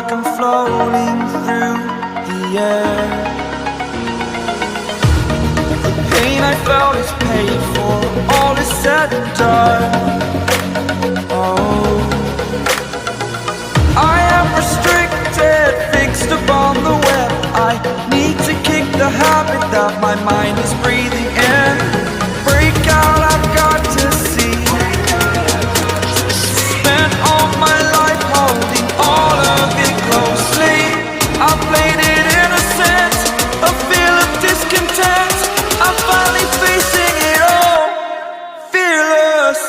like I'm floating through the air. The pain I felt is paid for, all is said and done. Oh, I am restricted, fixed upon the web. I need to kick the habit that my mind is breathing in. Break out, I've got to see. Spent all my life holding all of it closely. I played it innocent, a feel of discontent. I'm finally facing it all, fearless.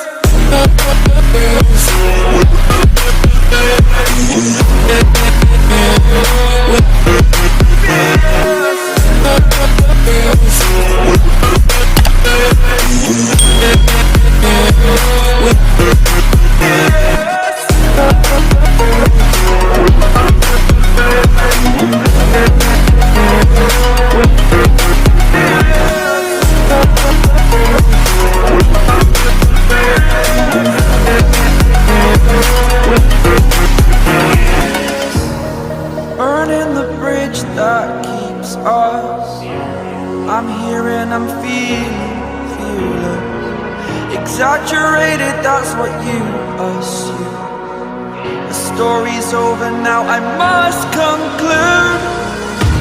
Burning the bridge that keeps us. I'm here and I'm feeling fearless. Exaggerated, that's what you assume. The story's over now, I must conclude.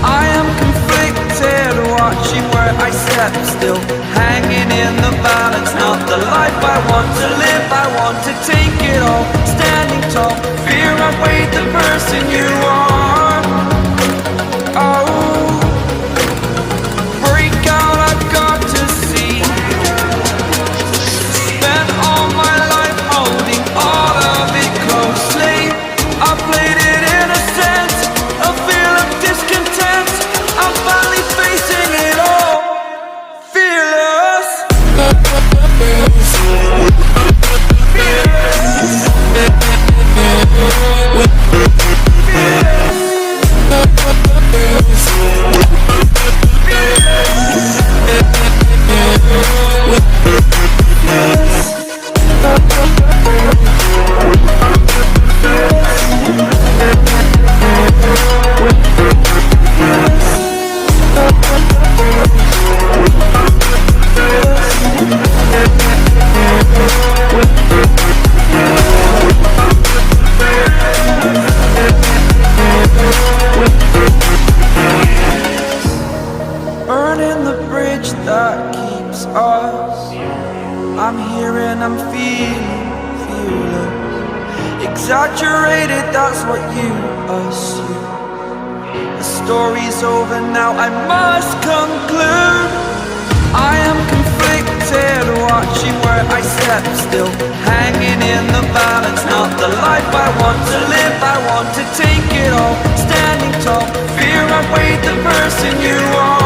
I am conflicted, watching where I step still, hanging in the balance. Not the life I want to live, I want to take it all. Standing tall, fear I weighed the person you are. Oh, break out, I've got to see. Spent all my life holding all of it closely. I played it innocent, a feel of discontent. I'm finally facing it all, fearless. Burning the bridge that keeps us. I'm here and I'm feeling fearless. Exaggerated, that's what you assume. The story's over now, I must conclude. I am conflicted, watching where I step still, hanging in the balance. Not the life I want to live, I want to take it all. Standing tall, fear I weighed the person you are.